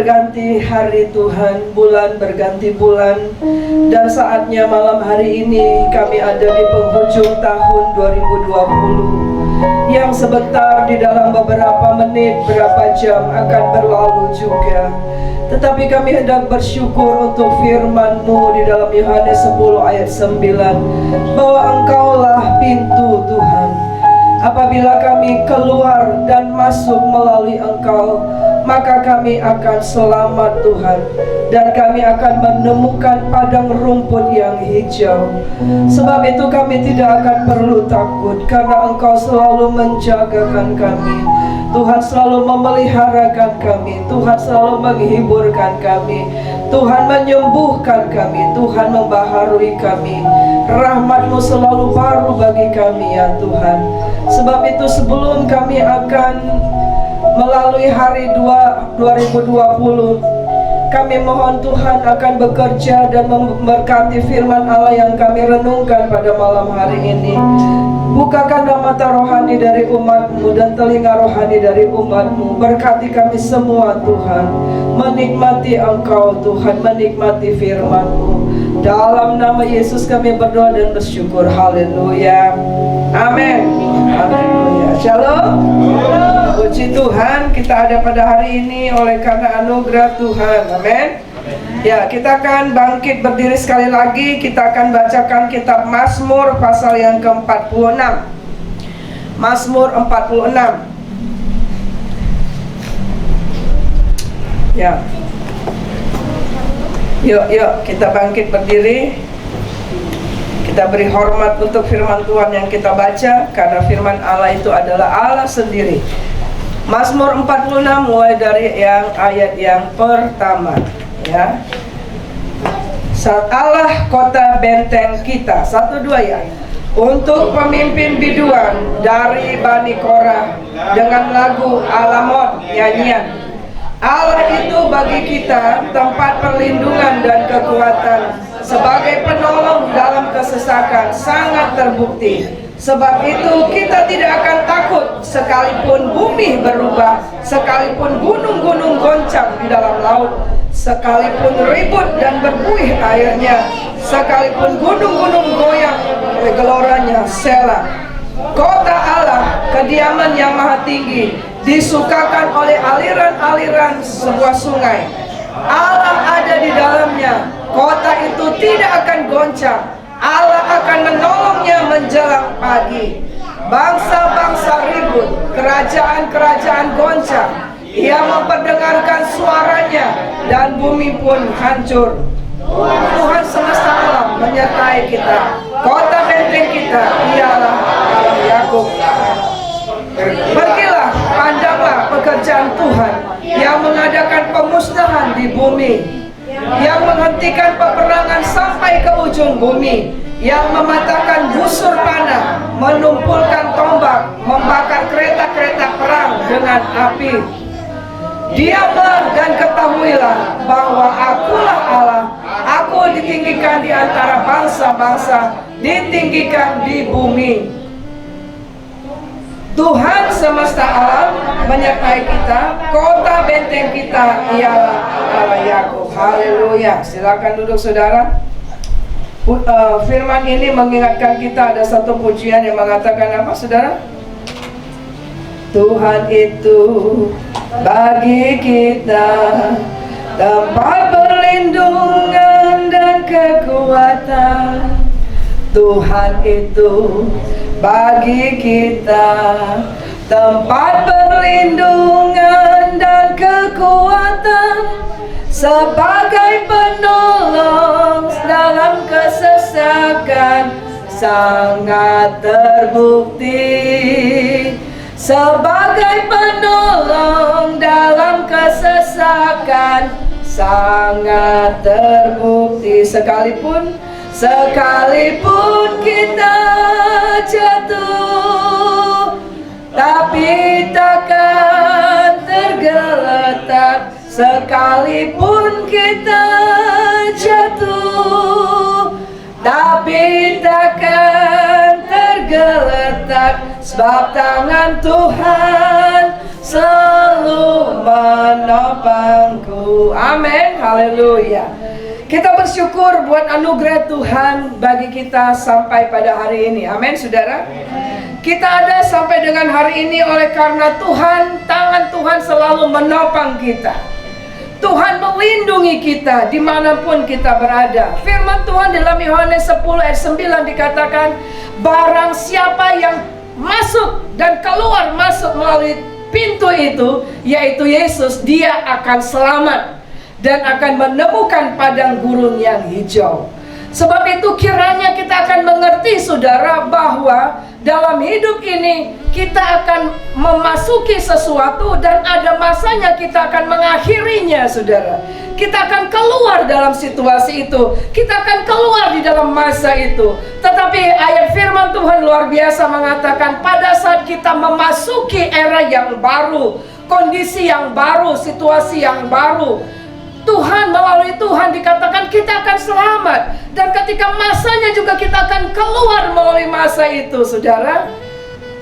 berganti hari Tuhan, bulan berganti bulan, dan saatnya malam hari ini kami ada di penghujung tahun 2020 yang sebentar di dalam beberapa menit, berapa jam akan berlalu juga. Tetapi kami hendak bersyukur untuk firman-Mu di dalam Yohanes 10 ayat 9, bahwa Engkaulah pintu Tuhan. Apabila kami keluar dan masuk melalui Engkau, maka kami akan selamat Tuhan, dan kami akan menemukan padang rumput yang hijau. Sebab itu kami tidak akan perlu takut, karena Engkau selalu menjagakan kami. Tuhan selalu memeliharakan kami, Tuhan selalu menghiburkan kami, Tuhan menyembuhkan kami, Tuhan membaharui kami. Rahmat-Mu selalu baru bagi kami ya Tuhan. Sebab itu sebelum kami akan melalui hari 2020, kami mohon Tuhan akan bekerja dan memberkati firman Allah yang kami renungkan pada malam hari ini. Bukakanlah mata rohani dari umat-Mu dan telinga rohani dari umat-Mu. Berkati kami semua Tuhan, menikmati Engkau Tuhan, menikmati firman-Mu. Dalam nama Yesus kami berdoa dan bersyukur. Haleluya. Amin. Haleluya. Shalom. Puji Tuhan, kita ada pada hari ini oleh karena anugerah Tuhan. Amin. Ya, kita akan bangkit berdiri sekali lagi. Kita akan bacakan kitab Mazmur pasal yang ke-46. Mazmur 46. Ya. Yuk kita bangkit berdiri. Kita beri hormat untuk firman Tuhan yang kita baca, karena firman Allah itu adalah Allah sendiri. Mazmur 46 mulai dari ayat yang pertama, ya. Saat Allah kota benteng kita. 1, 2 ya. Untuk pemimpin biduan dari Bani Korah dengan lagu Alamot nyanyian. Allah itu bagi kita tempat perlindungan dan kekuatan, sebagai penolong dalam kesesakan sangat terbukti. Sebab itu kita tidak akan takut, sekalipun bumi berubah, sekalipun gunung-gunung goncang di dalam laut, sekalipun ribut dan berbuih airnya, sekalipun gunung-gunung goyang oleh geloranya. Selah. Kota Allah, kediaman yang maha tinggi, disukakan oleh aliran-aliran sebuah sungai. Allah ada di dalamnya. Kota itu tidak akan goncang. Allah akan menolongnya menjelang pagi. Bangsa-bangsa ribut, kerajaan-kerajaan goncang. Ia memperdengarkan suaranya, dan bumi pun hancur. Tuhan semesta alam menyertai kita. Kota benteng kita ialah Allah Yakub. Pergilah, pandanglah pekerjaan Tuhan, yang mengadakan pemusnahan di bumi, yang menghentikan peperangan sampai ke ujung bumi, yang mematahkan busur panah, menumpulkan tombak, membakar kereta-kereta perang dengan api. Diamlah dan ketahuilah bahwa Akulah Allah. Aku ditinggikan di antara bangsa-bangsa, ditinggikan di bumi. Tuhan semesta alam menyertai kita. Kota benteng kita ialah Allah Yakub. Haleluya. Silakan duduk saudara. Firman ini mengingatkan kita, ada satu pujian yang mengatakan apa saudara? Tuhan itu bagi kita tempat perlindungan dan kekuatan. Tuhan itu bagi kita tempat perlindungan dan kekuatan, sebagai penolong dalam kesesakan sangat terbukti. Sebagai penolong dalam kesesakan sangat terbukti. Sekalipun kita jatuh, tapi takkan tergeletak. Sekalipun kita jatuh, tapi takkan tergeletak. Sebab tangan Tuhan selalu menopangku. Amin, haleluya. Kita bersyukur buat anugerah Tuhan bagi kita sampai pada hari ini. Amin, saudara. Kita ada sampai dengan hari ini oleh karena Tuhan, tangan Tuhan selalu menopang kita. Tuhan melindungi kita dimanapun kita berada. Firman Tuhan dalam Yohanes 10 ayat 9 dikatakan, barang siapa yang masuk dan keluar masuk melalui pintu itu, yaitu Yesus, dia akan selamat dan akan menemukan padang gurun yang hijau. Sebab itu kiranya kita akan mengerti, saudara, bahwa dalam hidup ini kita akan memasuki sesuatu dan ada masanya kita akan mengakhirinya, saudara. Kita akan keluar dalam situasi itu, kita akan keluar di dalam masa itu. Tetapi ayat firman Tuhan luar biasa mengatakan, pada saat kita memasuki era yang baru, kondisi yang baru, situasi yang baru, Tuhan, melalui Tuhan dikatakan kita akan selamat. Dan ketika masanya juga kita akan keluar melalui masa itu, saudara.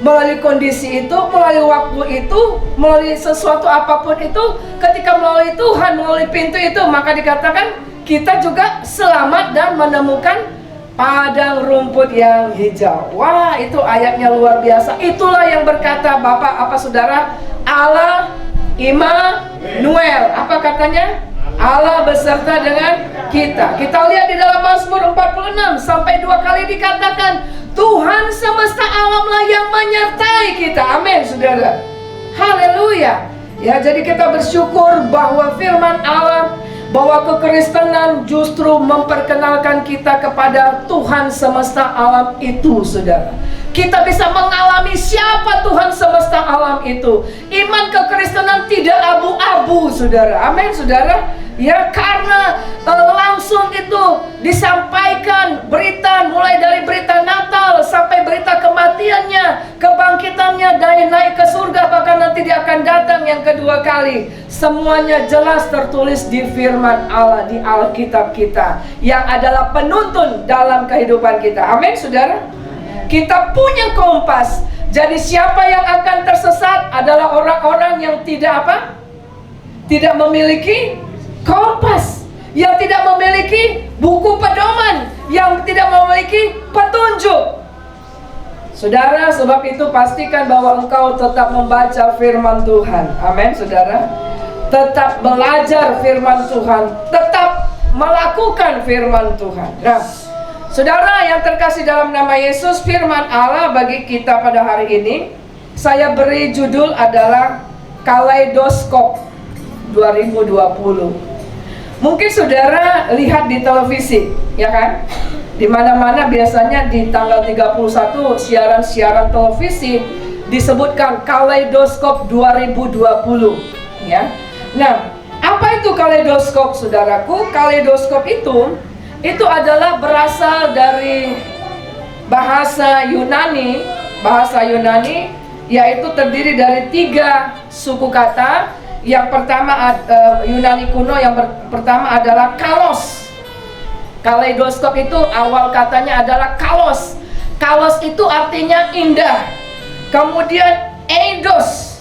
Melalui kondisi itu, melalui waktu itu, melalui sesuatu apapun itu, ketika melalui Tuhan, melalui pintu itu, maka dikatakan kita juga selamat dan menemukan padang rumput yang hijau. Wah, itu ayatnya luar biasa. Itulah yang berkata Bapak, apa saudara? Allah Immanuel. Apa katanya? Allah beserta dengan kita. Kita lihat di dalam Mazmur 46 sampai 2 kali dikatakan, Tuhan semesta alamlah yang menyertai kita. Amin, saudara. Haleluya. Ya, jadi kita bersyukur bahwa firman Allah, bahwa kekristenan justru memperkenalkan kita kepada Tuhan semesta alam itu, saudara. Kita bisa mengalami siapa Tuhan semesta alam itu. Iman kekristenan tidak abu-abu, saudara. Amin, saudara. Ya, karena langsung itu disampaikan berita, mulai dari berita Natal sampai berita kematiannya, kebangkitannya, dan naik ke surga, bahkan nanti dia akan datang yang kedua kali. Semuanya jelas tertulis di firman Allah, di Alkitab kita, yang adalah penuntun dalam kehidupan kita. Amin, saudara. Kita punya kompas. Jadi siapa yang akan tersesat adalah orang-orang yang tidak apa? Tidak memiliki kompas, yang tidak memiliki buku pedoman, yang tidak memiliki petunjuk. Saudara, sebab itu pastikan bahwa engkau tetap membaca firman Tuhan. Amin, saudara. Tetap belajar firman Tuhan, tetap melakukan firman Tuhan. Nah, saudara yang terkasih dalam nama Yesus, firman Allah bagi kita pada hari ini, saya beri judul adalah Kaleidoskop 2020. Mungkin saudara lihat di televisi, ya kan? Di mana-mana biasanya di tanggal 31 siaran-siaran televisi disebutkan Kaleidoskop 2020, ya. Nah, apa itu kaleidoskop, saudaraku? Kaleidoskop itu adalah berasal dari bahasa Yunani. Bahasa Yunani yaitu terdiri dari 3 suku kata. Yang pertama Yunani kuno, yang pertama adalah kalos. Kaleidoskop itu awal katanya adalah kalos. Kalos itu artinya indah. Kemudian eidos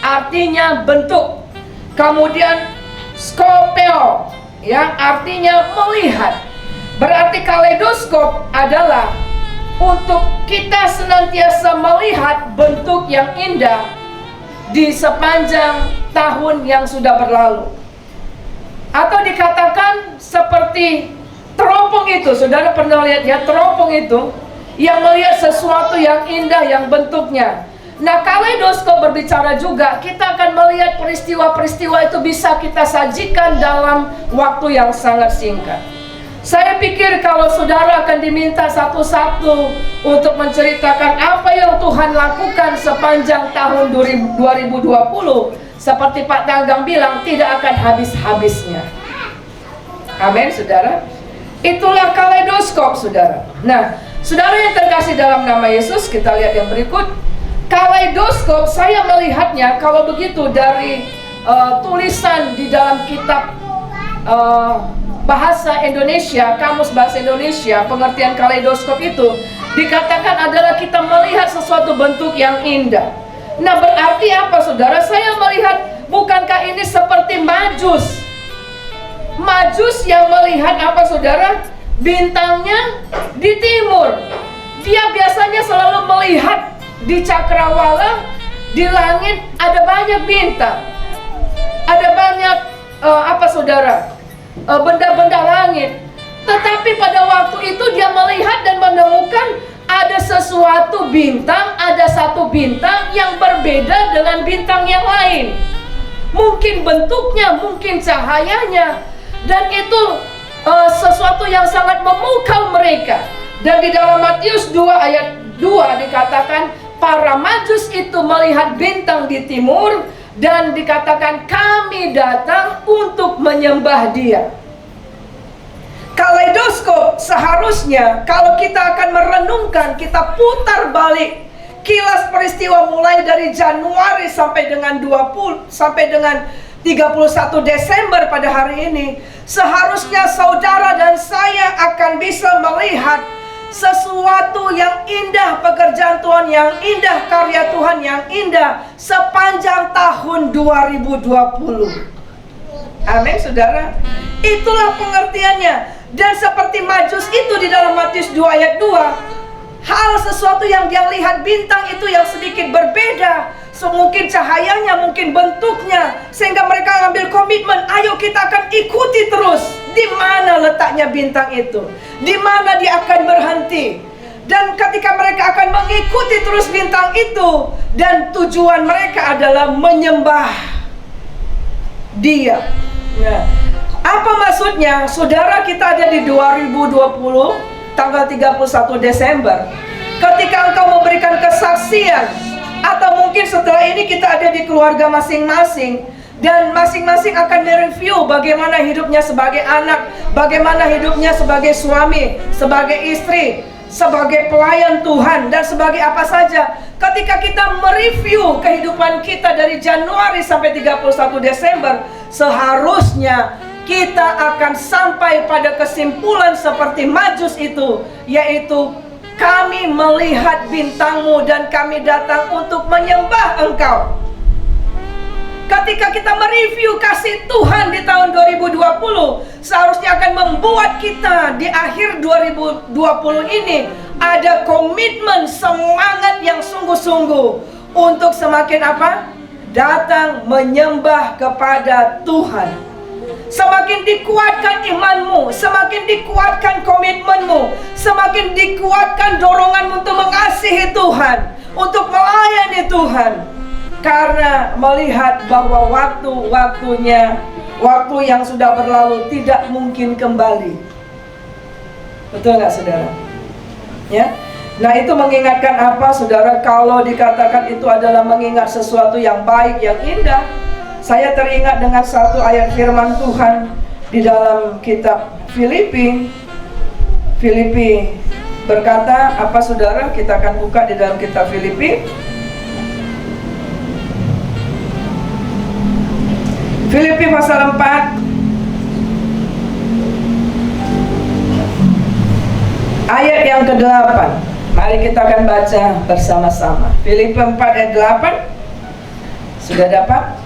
artinya bentuk. Kemudian skopeo yang artinya melihat. Berarti kaleidoskop adalah untuk kita senantiasa melihat bentuk yang indah di sepanjang tahun yang sudah berlalu. Atau dikatakan seperti teropong itu. Saudara pernah lihat ya, teropong itu yang melihat sesuatu yang indah, yang bentuknya. Nah, kaleidoskop berbicara juga, kita akan melihat peristiwa-peristiwa itu bisa kita sajikan dalam waktu yang sangat singkat. Saya pikir kalau saudara akan diminta satu-satu untuk menceritakan apa yang Tuhan lakukan sepanjang tahun 2020, seperti Pak Tanggang bilang, tidak akan habis-habisnya. Amin, saudara. Itulah kaleidoskop, saudara. Nah, saudara yang terkasih dalam nama Yesus, kita lihat yang berikut. Kaleidoskop, saya melihatnya kalau begitu dari tulisan di dalam kitab bahasa Indonesia, Kamus Bahasa Indonesia, pengertian kaleidoskop itu dikatakan adalah kita melihat sesuatu bentuk yang indah. Nah, berarti apa saudara? Saya melihat, bukankah ini seperti Majus? Majus yang melihat apa saudara? Bintangnya di timur. Dia biasanya selalu melihat di cakrawala, di langit ada banyak bintang, ada banyak apa saudara, benda-benda langit. Tetapi pada waktu itu dia melihat dan menemukan ada sesuatu bintang, ada satu bintang yang berbeda dengan bintang yang lain. Mungkin bentuknya, mungkin cahayanya, dan itu sesuatu yang sangat memukau mereka. Dan di dalam Matius 2 ayat 2 dikatakan, para Majus itu melihat bintang di timur, dan dikatakan kami datang untuk menyembah dia. Kaleidoskop seharusnya kalau kita akan merenungkan, kita putar balik kilas peristiwa mulai dari Januari sampai dengan 31 Desember pada hari ini. Seharusnya saudara dan saya akan bisa melihat sesuatu yang indah, pekerjaan Tuhan yang indah, karya Tuhan yang indah sepanjang tahun 2020. Amin saudara. Itulah pengertiannya. Dan seperti Majus itu di dalam Matius 2 ayat 2, hal sesuatu yang dia lihat bintang itu yang sedikit berbeda, mungkin cahayanya, mungkin bentuknya, sehingga mereka ambil komitmen, ayo kita akan ikuti terus. Di mana letaknya bintang itu, di mana dia akan berhenti. Dan ketika mereka akan mengikuti terus bintang itu, dan tujuan mereka adalah menyembah dia. Nah, apa maksudnya? Saudara, kita ada di 2020 tanggal 31 Desember. Ketika engkau memberikan kesaksian, atau mungkin setelah ini kita ada di keluarga masing-masing, dan masing-masing akan mereview bagaimana hidupnya sebagai anak, bagaimana hidupnya sebagai suami, sebagai istri, sebagai pelayan Tuhan, dan sebagai apa saja. Ketika kita mereview kehidupan kita dari Januari sampai 31 Desember, seharusnya kita akan sampai pada kesimpulan seperti Majus itu, yaitu kami melihat bintangmu dan kami datang untuk menyembah engkau. Ketika kita mereview kasih Tuhan di tahun 2020, seharusnya akan membuat kita di akhir 2020 ini ada komitmen, semangat yang sungguh-sungguh untuk semakin apa? Datang menyembah kepada Tuhan. Semakin dikuatkan imanmu, semakin dikuatkan komitmenmu, semakin dikuatkan doronganmu untuk mengasihi Tuhan, untuk melayani Tuhan. Karena melihat bahwa waktu-waktunya, waktu yang sudah berlalu tidak mungkin kembali. Betul nggak saudara? Ya. Nah, itu mengingatkan apa saudara? Kalau dikatakan itu adalah mengingat sesuatu yang baik, yang indah, saya teringat dengan satu ayat firman Tuhan di dalam kitab Filipi. Filipi berkata apa saudara? Kita akan buka di dalam kitab Filipi. Filipi pasal 4 ayat yang ke-8. Mari kita akan baca bersama-sama. Filipi 4 ayat 8. Sudah dapat?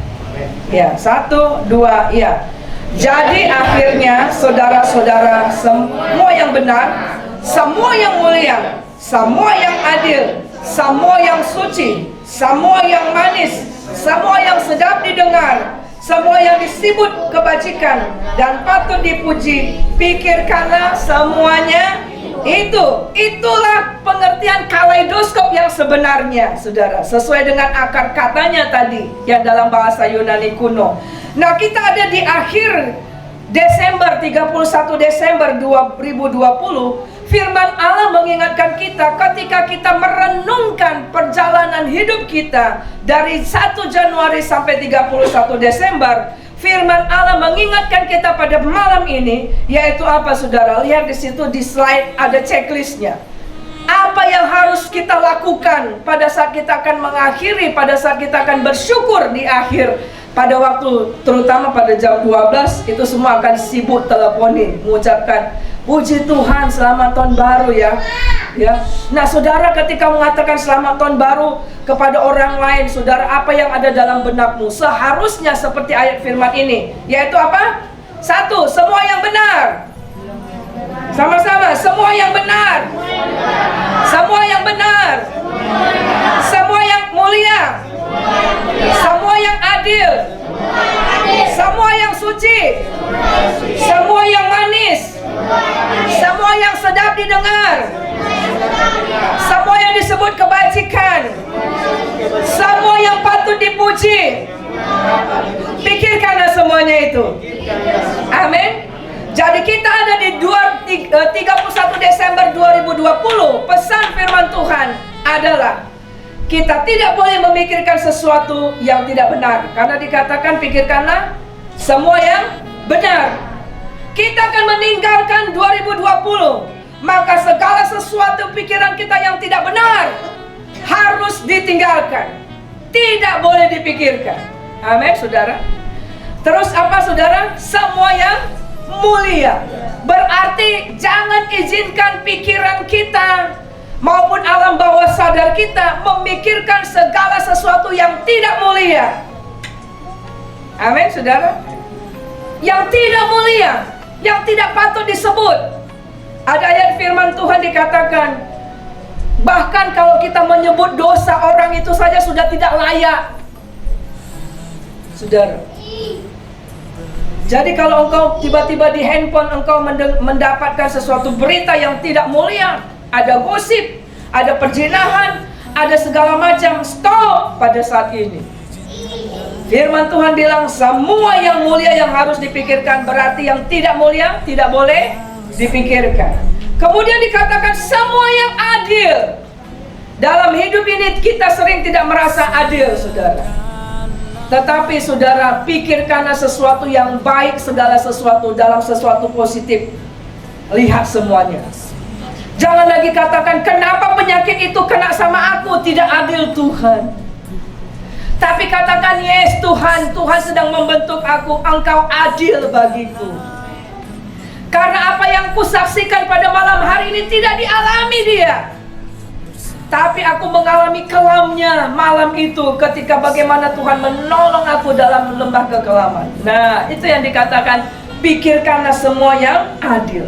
Ya, 1, 2, ya. Jadi akhirnya saudara-saudara, semua yang benar, semua yang mulia, semua yang adil, semua yang suci, semua yang manis, semua yang sedap didengar, semua yang disebut kebajikan dan patut dipuji, pikirkanlah semuanya itu. Itulah pengertian kaleidoskop yang sebenarnya, saudara, sesuai dengan akar katanya tadi yang dalam bahasa Yunani kuno. Nah, kita ada di akhir Desember, 31 Desember 2020. Firman Allah mengingatkan kita ketika kita merenungkan perjalanan hidup kita dari 1 Januari sampai 31 Desember. Firman Allah mengingatkan kita pada malam ini, yaitu apa saudara? Lihat di situ di slide ada checklistnya. Apa yang harus kita lakukan pada saat kita akan mengakhiri, pada saat kita akan bersyukur di akhir. Pada waktu, terutama pada jam 12, itu semua akan sibuk teleponin, mengucapkan puji Tuhan, selamat tahun baru ya. ya. Nah, saudara, ketika mengatakan selamat tahun baru kepada orang lain, saudara, apa yang ada dalam benakmu? Seharusnya seperti ayat firman ini, yaitu apa? Satu, semua yang benar. Sama-sama, semua yang benar. Semua yang benar. Semua yang mulia. Semua yang adil. Semua yang suci. Semua yang manis. Semua yang sedap didengar. Semua yang disebut kebajikan. Semua yang patut dipuji. Pikirkanlah semuanya itu. Amin. Jadi kita ada di 31 Desember 2020. Pesan firman Tuhan adalah kita tidak boleh memikirkan sesuatu yang tidak benar, karena dikatakan pikirkanlah semua yang benar. Kita akan meninggalkan 2020, maka segala sesuatu pikiran kita yang tidak benar harus ditinggalkan, tidak boleh dipikirkan. Amin, saudara. Terus apa, saudara? Semua yang mulia. Berarti jangan izinkan pikiran kita maupun alam bawah sadar kita memikirkan segala sesuatu yang tidak mulia. Amin, saudara. Yang tidak mulia, yang tidak patut disebut. Ada ayat firman Tuhan dikatakan, bahkan kalau kita menyebut dosa orang itu saja sudah tidak layak. Saudara, jadi kalau engkau tiba-tiba di handphone engkau mendapatkan sesuatu berita yang tidak mulia, ada gosip, ada perzinahan, ada segala macam, stop pada saat ini. Firman Tuhan bilang semua yang mulia yang harus dipikirkan, berarti yang tidak mulia tidak boleh dipikirkan. Kemudian dikatakan semua yang adil. Dalam hidup ini kita sering tidak merasa adil, saudara. Tetapi saudara, pikirkanlah sesuatu yang baik, segala sesuatu dalam sesuatu positif. Lihat semuanya. Jangan lagi katakan, kenapa penyakit itu kena sama aku? Tidak adil Tuhan. Tapi katakan, yes Tuhan, Tuhan sedang membentuk aku, Engkau adil bagiku. Karena apa yang kusaksikan pada malam hari ini tidak dialami dia, tapi aku mengalami kelamnya malam itu, ketika bagaimana Tuhan menolong aku dalam lembah kekelaman. Nah, itu yang dikatakan, pikirkanlah semua yang adil.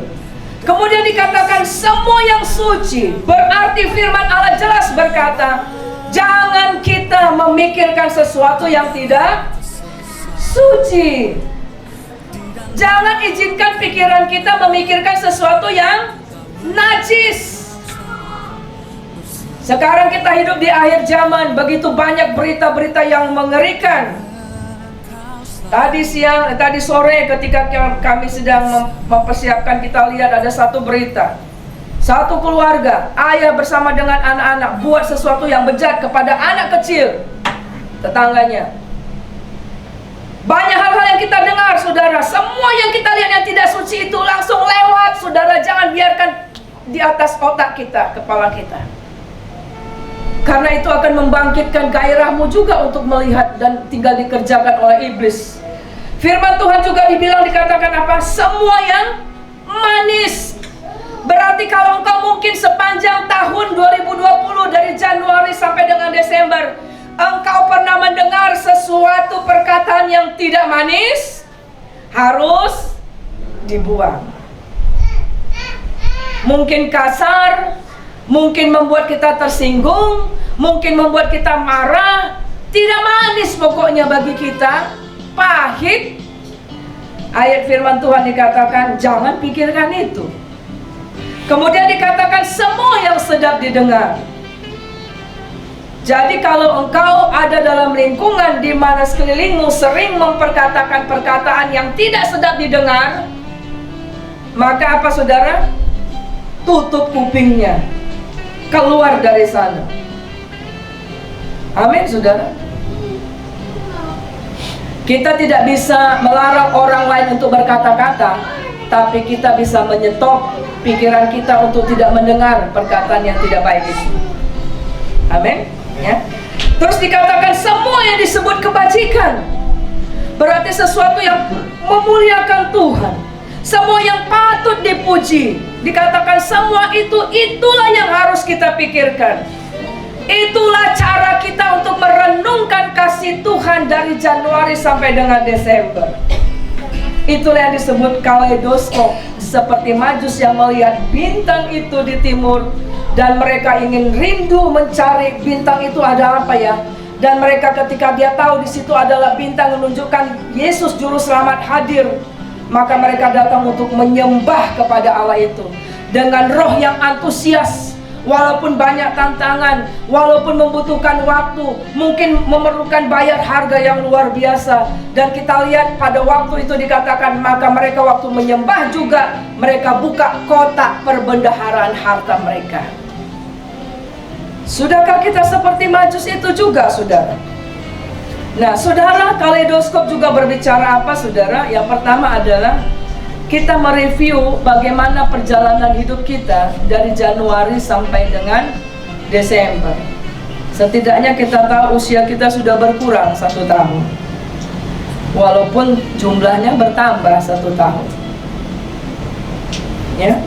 Kemudian dikatakan semua yang suci. Berarti firman Allah jelas berkata, jangan kita memikirkan sesuatu yang tidak suci. Jangan izinkan pikiran kita memikirkan sesuatu yang najis. Sekarang kita hidup di akhir zaman, begitu banyak berita-berita yang mengerikan. Tadi sore ketika kami sedang mempersiapkan, kita lihat ada satu berita. Satu keluarga, ayah bersama dengan anak-anak buat sesuatu yang bejat kepada anak kecil tetangganya. Banyak hal-hal yang kita dengar, saudara. Semua yang kita lihat yang tidak suci itu langsung lewat, saudara. Jangan biarkan di atas otak kita, kepala kita. Karena itu akan membangkitkan gairahmu juga untuk melihat dan tinggal dikerjakan oleh iblis. Firman Tuhan juga dibilang, dikatakan apa? Semua yang manis. Berarti kalau engkau mungkin sepanjang tahun 2020 dari Januari sampai dengan Desember, engkau pernah mendengar sesuatu perkataan yang tidak manis, harus dibuang. Mungkin kasar, mungkin membuat kita tersinggung, mungkin membuat kita marah, tidak manis pokoknya bagi kita, pahit. Ayat firman Tuhan dikatakan, jangan pikirkan itu. Kemudian dikatakan semua yang sedap didengar. Jadi kalau engkau ada dalam lingkungan di mana sekelilingmu sering memperkatakan perkataan yang tidak sedap didengar, maka apa, saudara? Tutup kupingnya, keluar dari sana. Amin, saudara. Kita tidak bisa melarang orang lain untuk berkata-kata, tapi kita bisa menyetop pikiran kita untuk tidak mendengar perkataan yang tidak baik itu. Amin, ya. Terus dikatakan semua yang disebut kebajikan, berarti sesuatu yang memuliakan Tuhan, semua yang patut dipuji. Dikatakan semua itulah yang harus kita pikirkan. Itulah cara kita untuk merenungkan kasih Tuhan dari Januari sampai dengan Desember. Itulah yang disebut kaleidoskop. Seperti Majus yang melihat bintang itu di timur, dan mereka ingin rindu mencari bintang itu ada apa ya. Dan mereka ketika dia tahu di situ adalah bintang menunjukkan Yesus Juru Selamat hadir, maka mereka datang untuk menyembah kepada Allah itu dengan roh yang antusias. Walaupun banyak tantangan, walaupun membutuhkan waktu, mungkin memerlukan bayar harga yang luar biasa. Dan kita lihat pada waktu itu dikatakan, maka mereka waktu menyembah juga, mereka buka kotak perbendaharaan harta mereka. Sudahkah kita seperti Majus itu juga, saudara? Nah, saudara, kaleidoskop juga berbicara apa, saudara? Yang pertama adalah kita mereview bagaimana perjalanan hidup kita dari Januari sampai dengan Desember. Setidaknya kita tahu usia kita sudah berkurang 1 tahun, walaupun jumlahnya bertambah 1 tahun. Ya.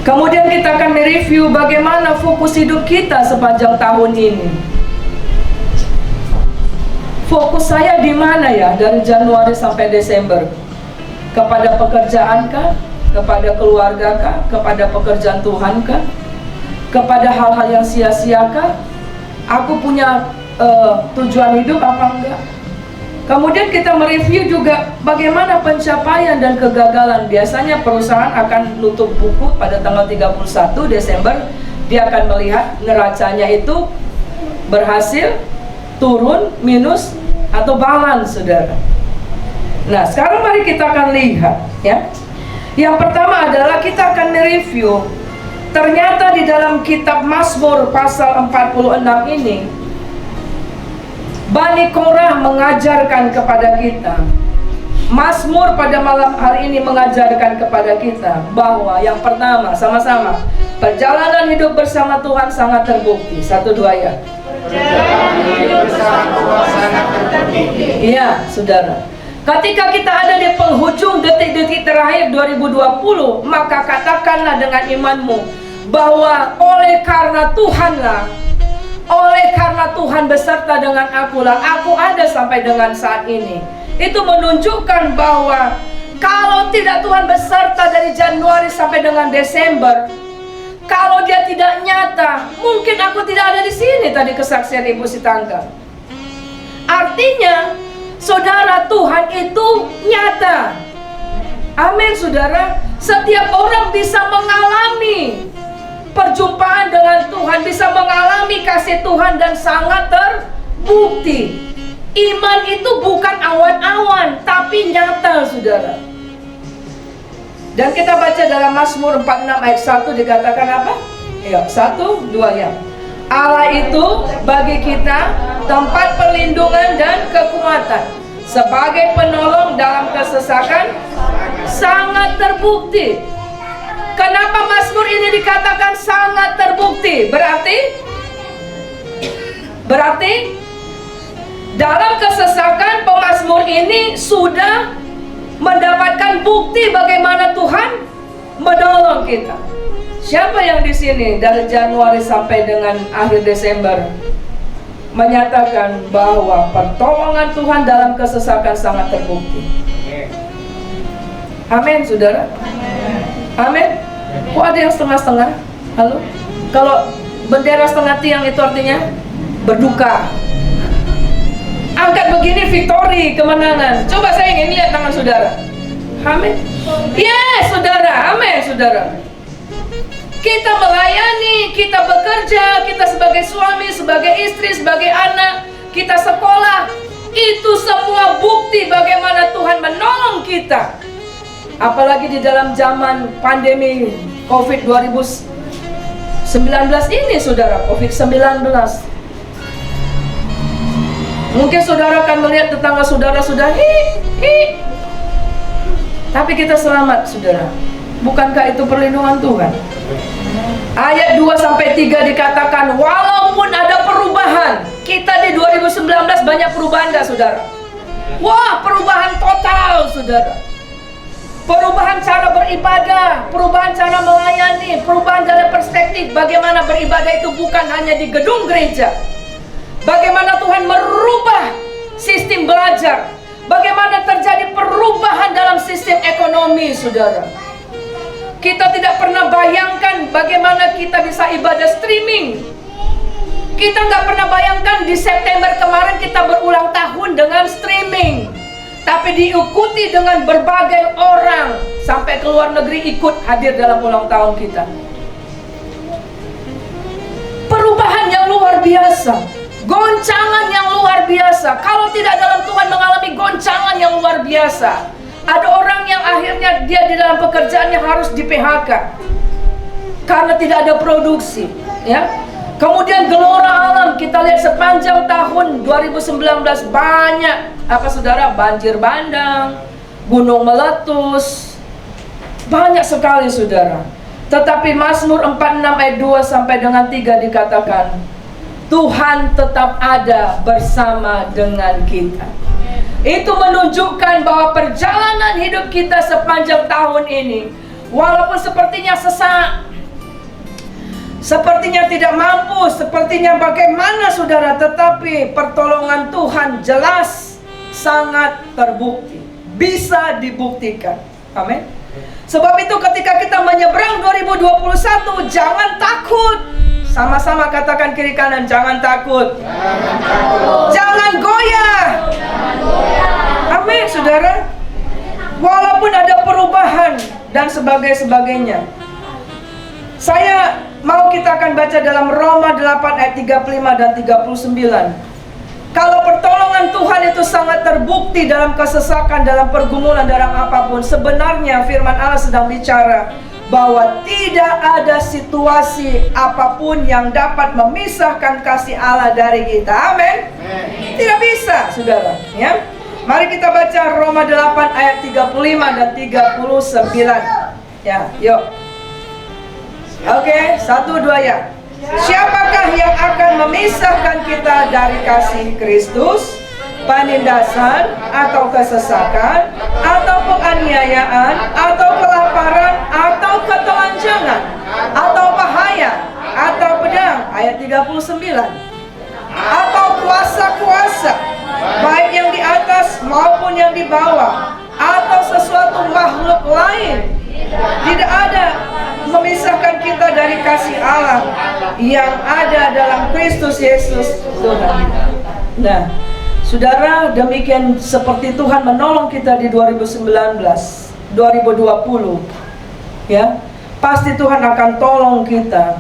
Kemudian kita akan mereview bagaimana fokus hidup kita sepanjang tahun ini. Fokus saya di mana ya dari Januari sampai Desember? Kepada pekerjaan kah? Kepada keluarga kah? Kepada pekerjaan Tuhan kah? Kepada hal-hal yang sia-sia kah? Aku punya tujuan hidup apa enggak? Kemudian kita mereview juga bagaimana pencapaian dan kegagalan. Biasanya perusahaan akan nutup buku pada tanggal 31 Desember. Dia akan melihat neracanya itu berhasil, turun, minus, atau balance, saudara. Nah, sekarang mari kita akan lihat ya. Yang pertama adalah kita akan mereview. Ternyata di dalam kitab Mazmur pasal 46 ini, Bani Korah mengajarkan kepada kita. Mazmur pada malam hari ini mengajarkan kepada kita bahwa yang pertama, sama-sama, perjalanan hidup bersama Tuhan sangat terbukti. 1, 2 ya. Perjalanan hidup bersama Tuhan sangat terbukti. Iya, saudara. Ketika kita ada di penghujung detik-detik terakhir 2020, maka katakanlah dengan imanmu bahwa oleh karena Tuhanlah, oleh karena Tuhan beserta dengan akulah, aku ada sampai dengan saat ini. Itu menunjukkan bahwa kalau tidak Tuhan beserta dari Januari sampai dengan Desember, kalau dia tidak nyata, mungkin aku tidak ada di sini. Tadi kesaksian Ibu Sitangga. Artinya, saudara, Tuhan itu nyata. Amin, saudara. Setiap orang bisa mengalami perjumpaan dengan Tuhan, bisa mengalami kasih Tuhan dan sangat terbukti. Iman itu bukan awan-awan, tapi nyata, saudara. Dan kita baca dalam Mazmur 46 ayat 1 dikatakan apa? Ya, 1, 2 ya. Allah itu bagi kita tempat perlindungan dan kekuatan, sebagai penolong dalam kesesakan sangat terbukti. Kenapa Mazmur ini dikatakan sangat terbukti? Berarti dalam kesesakan pemazmur ini sudah mendapatkan bukti bagaimana Tuhan menolong kita. Siapa yang di sini dari Januari sampai dengan akhir Desember menyatakan bahwa pertolongan Tuhan dalam kesesakan sangat terbukti? Amin, saudara. Amin. Kok ada yang setengah-setengah? Halo? Kalau bendera setengah tiang itu artinya berduka. Angkat begini victory, kemenangan. Coba saya ingin lihat tangan saudara. Amin. Yes, saudara. Amin, saudara. Kita melayani, kita bekerja, kita sebagai suami, sebagai istri, sebagai anak, kita sekolah. Itu semua bukti bagaimana Tuhan menolong kita. Apalagi di dalam zaman pandemi COVID 2019 ini, saudara, COVID-19. Mungkin saudara akan melihat tetangga saudara sudah tapi kita selamat, saudara. Bukankah itu perlindungan Tuhan? Ayat 2-3 dikatakan, walaupun ada perubahan. Kita di 2019 banyak perubahan gak, saudara? Wah, perubahan total, saudara. Perubahan cara beribadah, perubahan cara melayani, perubahan dalam perspektif bagaimana beribadah itu bukan hanya di gedung gereja. Bagaimana Tuhan merubah sistem belajar, bagaimana terjadi perubahan dalam sistem ekonomi, saudara. Kita tidak pernah bayangkan bagaimana kita bisa ibadah streaming. Kita nggak pernah bayangkan di September kemarin kita berulang tahun dengan streaming. Tapi diikuti dengan berbagai orang sampai ke luar negeri ikut hadir dalam ulang tahun kita. Perubahan yang luar biasa, goncangan yang luar biasa. Kalau tidak dalam Tuhan mengalami goncangan yang luar biasa. Ada orang yang akhirnya dia di dalam pekerjaannya harus di PHK karena tidak ada produksi, ya. Kemudian gelora alam kita lihat sepanjang tahun 2019 banyak apa saudara, banjir bandang, gunung meletus, banyak sekali saudara. Tetapi Mazmur 46 ayat 2 sampai dengan 3 dikatakan Tuhan tetap ada bersama dengan kita. Itu menunjukkan bahwa perjalanan hidup kita sepanjang tahun ini, walaupun sepertinya sesak, sepertinya tidak mampu, sepertinya bagaimana saudara, tetapi pertolongan Tuhan jelas sangat terbukti, bisa dibuktikan. Amin. Sebab itu ketika kita menyeberang 2021, jangan takut. Sama-sama katakan kiri kanan, jangan takut. Jangan takut. Jangan goyah. Amin, saudara. Walaupun ada perubahan dan sebagainya. Saya mau kita akan baca dalam Roma 8 ayat 35 dan 39. Kalau pertolongan Tuhan itu sangat terbukti dalam kesesakan, dalam pergumulan, dalam apapun, sebenarnya firman Allah sedang bicara bahwa tidak ada situasi apapun yang dapat memisahkan kasih Allah dari kita. Amin. Tidak bisa, saudara, ya. Mari kita baca Roma 8 ayat 35 dan 39. Ya, yuk. Oke, 1, 2 ya. Siapakah yang akan memisahkan kita dari kasih Kristus? Penindasan atau kesesakan atau penganiayaan atau kelaparan atau ketelanjangan atau bahaya atau pedang, ayat 39, atau kuasa-kuasa baik yang di atas maupun yang di bawah atau sesuatu makhluk lain, tidak ada memisahkan kita dari kasih Allah yang ada dalam Kristus Yesus Tuhan. Nah, saudara, demikian seperti Tuhan menolong kita di 2019, 2020, ya, pasti Tuhan akan tolong kita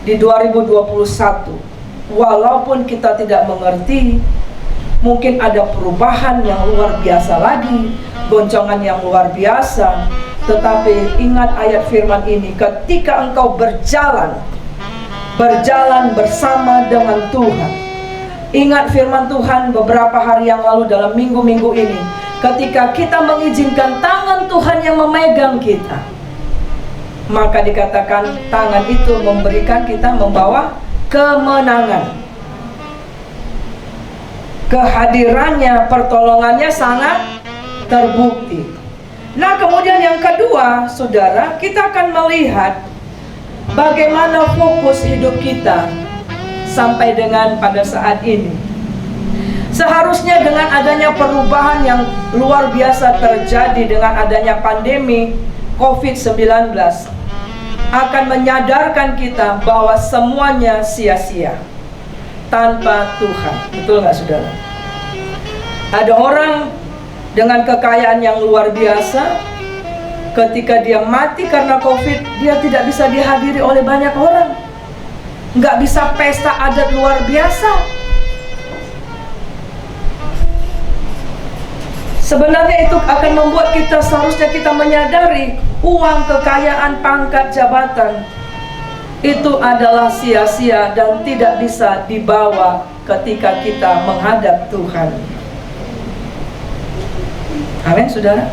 di 2021. Walaupun kita tidak mengerti, mungkin ada perubahan yang luar biasa lagi, goncangan yang luar biasa. Tetapi ingat ayat firman ini, ketika engkau berjalan bersama dengan Tuhan. Ingat firman Tuhan beberapa hari yang lalu dalam minggu-minggu ini, ketika kita mengizinkan tangan Tuhan yang memegang kita, maka dikatakan tangan itu memberikan kita membawa kemenangan. Kehadirannya, pertolongannya sangat terbukti. Nah, kemudian yang kedua, saudara, kita akan melihat bagaimana fokus hidup kita sampai dengan pada saat ini. Seharusnya dengan adanya perubahan yang luar biasa terjadi dengan adanya pandemi COVID-19 akan menyadarkan kita bahwa semuanya sia-sia tanpa Tuhan. Betul nggak, saudara? Ada orang dengan kekayaan yang luar biasa, ketika dia mati karena COVID, dia tidak bisa dihadiri oleh banyak orang, nggak bisa pesta adat luar biasa. Sebenarnya itu akan membuat kita, seharusnya kita menyadari uang, kekayaan, pangkat, jabatan itu adalah sia-sia dan tidak bisa dibawa ketika kita menghadap Tuhan. Amin, saudara.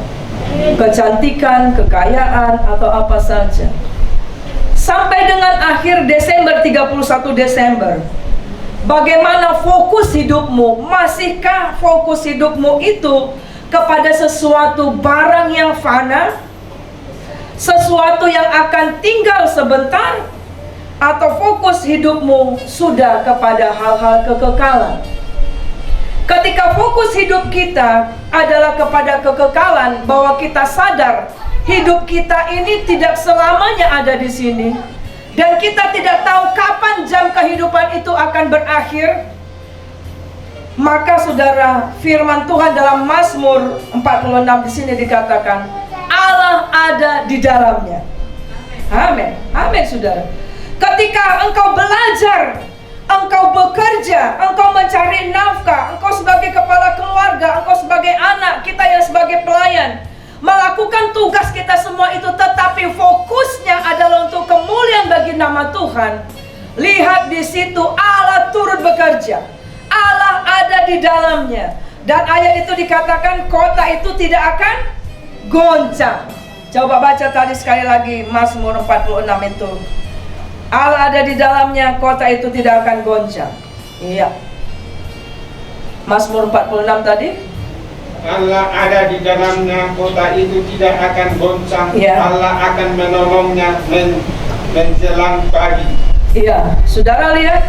Kecantikan, kekayaan, atau apa saja. Sampai dengan akhir Desember, 31 Desember, bagaimana fokus hidupmu? Masihkah fokus hidupmu itu kepada sesuatu barang yang fana? sesuatu yang akan tinggal sebentar, atau fokus hidupmu sudah kepada hal-hal kekekalan? Ketika fokus hidup kita adalah kepada kekekalan, bahwa kita sadar hidup kita ini tidak selamanya ada di sini, dan kita tidak tahu kapan jam kehidupan itu akan berakhir, maka saudara, firman Tuhan dalam Mazmur 46 di sini dikatakan, Allah ada di dalamnya. Amin. Amin, saudara. Ketika engkau belajar, engkau bekerja, engkau mencari nafkah, engkau sebagai kepala keluarga, engkau sebagai anak, kita yang sebagai pelayan, melakukan tugas kita semua itu, tetapi fokusnya adalah untuk kemuliaan bagi nama Tuhan. Lihat di situ, Allah turut bekerja, Allah ada di dalamnya. Dan ayat itu dikatakan kota itu tidak akan goncang. Coba baca tadi sekali lagi, Mazmur 46 itu. Allah ada di dalamnya, kota itu tidak akan goncang. Iya. Mazmur 46 tadi. Allah ada di dalamnya, kota itu tidak akan goncang. Iya. Allah akan menolongnya menjelang pagi. Iya, saudara lihat,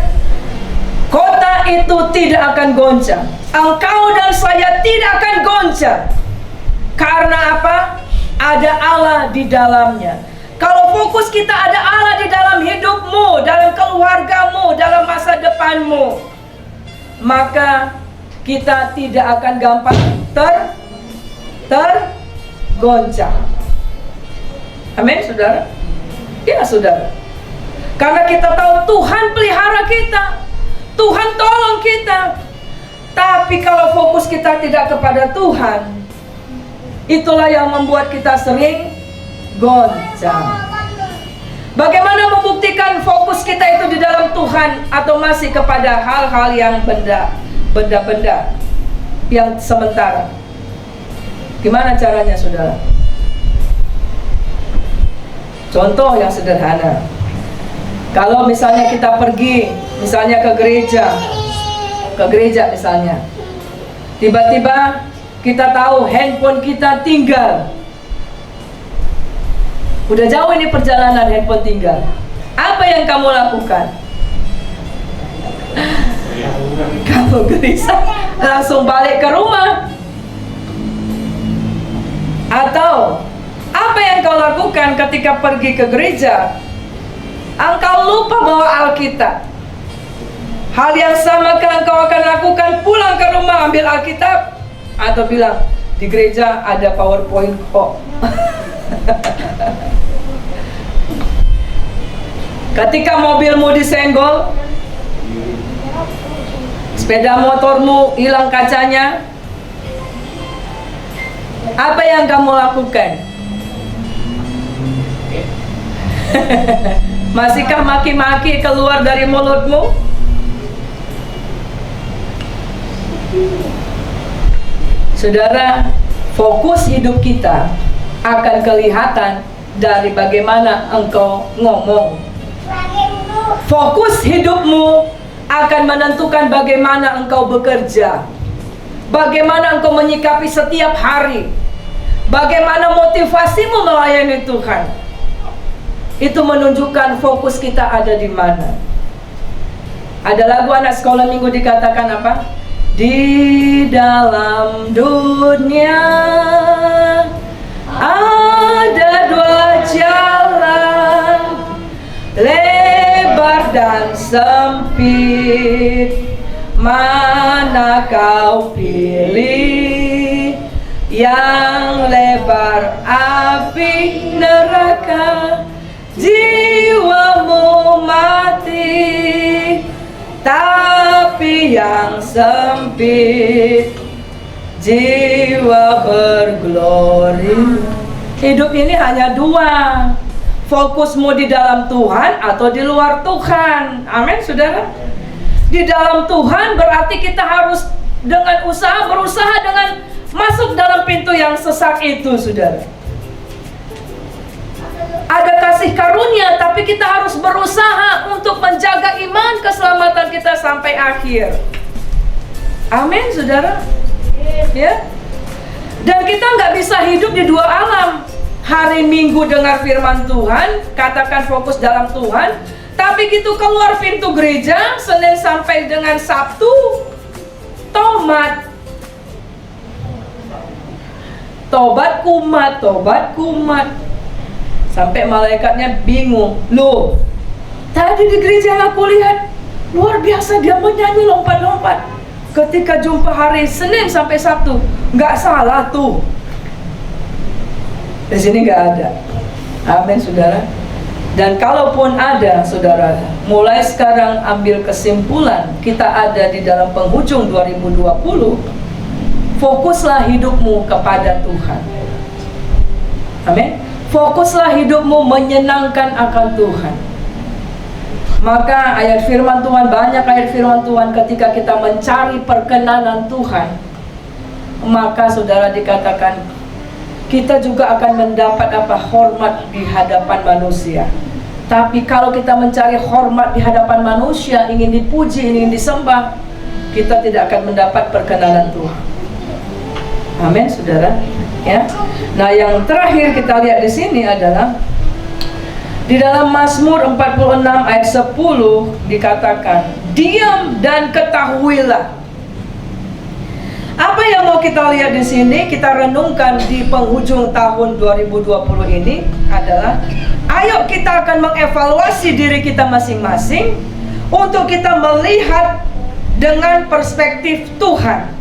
kota itu tidak akan goncang. Engkau dan saya tidak akan goncang. Karena apa? Ada Allah di dalamnya. Kalau fokus kita ada Allah di dalam hidupmu, dalam keluargamu, dalam masa depanmu, maka kita tidak akan gampang tergoncang. Amin, saudara? Ya, saudara. Karena kita tahu Tuhan pelihara kita, Tuhan tolong kita. Tapi kalau fokus kita tidak kepada Tuhan, itulah yang membuat kita sering goncang. Bagaimana membuktikan fokus kita itu di dalam Tuhan atau masih kepada hal-hal yang benda-benda yang sementara? Gimana caranya, saudara? Contoh yang sederhana. Kalau misalnya kita pergi, misalnya ke gereja misalnya, tiba-tiba kita tahu handphone kita tinggal. Udah jauh ini perjalanan, handphone tinggal. Apa yang kamu lakukan? Kamu gelisah, langsung balik ke rumah. Atau apa yang kau lakukan ketika pergi ke gereja? Engkau lupa bawa Alkitab. Hal yang sama engkau akan lakukan pulang ke rumah, ambil Alkitab, atau bilang, di gereja ada PowerPoint kok. Ketika mobilmu disenggol, sepeda motormu hilang kacanya, apa yang kamu lakukan? Masihkah maki-maki keluar dari mulutmu? Saudara, fokus hidup kita akan kelihatan dari bagaimana engkau ngomong. Fokus hidupmu akan menentukan bagaimana engkau bekerja, bagaimana engkau menyikapi setiap hari, bagaimana motivasimu melayani Tuhan. Itu menunjukkan fokus kita ada di mana. Ada lagu anak sekolah minggu dikatakan apa? Di dalam dunia ada dua jalan, lebar dan sempit. Mana kau pilih? Yang lebar api neraka, jiwamu mati. Tapi yang sempit, jiwa berglori. Hidup ini hanya dua. Fokusmu di dalam Tuhan atau di luar Tuhan. Amin, saudara. Di dalam Tuhan berarti kita harus dengan berusaha dengan masuk dalam pintu yang sesak itu, saudara. Ada kasih karunia, tapi kita harus berusaha untuk menjaga iman keselamatan kita sampai akhir. Amin, saudara. Ya. Dan kita nggak bisa hidup di dua alam. hari Minggu dengar firman Tuhan, katakan fokus dalam Tuhan, tapi gitu keluar pintu gereja, Senin sampai dengan Sabtu, tobat kumat. Sampai malaikatnya bingung. Loh, tadi di gereja aku lihat luar biasa dia menyanyi lompat-lompat. Ketika jumpa hari Senin sampai Sabtu, nggak salah tuh. Di sini nggak ada. Amin, saudara. Dan kalaupun ada, saudara, mulai sekarang ambil kesimpulan, kita ada di dalam penghujung 2020. Fokuslah hidupmu kepada Tuhan. Amin. Fokuslah hidupmu menyenangkan akan Tuhan. Maka ayat firman Tuhan, banyak ayat firman Tuhan ketika kita mencari perkenanan Tuhan, maka saudara dikatakan kita juga akan mendapat hormat di hadapan manusia. Tapi kalau kita mencari hormat di hadapan manusia, ingin dipuji, ingin disembah, kita tidak akan mendapat perkenanan Tuhan. Amin, saudara. Ya. Nah, yang terakhir kita lihat di sini adalah di dalam Mazmur 46 ayat 10 dikatakan, diam dan ketahuilah. Apa yang mau kita lihat di sini, kita renungkan di penghujung tahun 2020 ini adalah, ayo kita akan mengevaluasi diri kita masing-masing untuk kita melihat dengan perspektif Tuhan,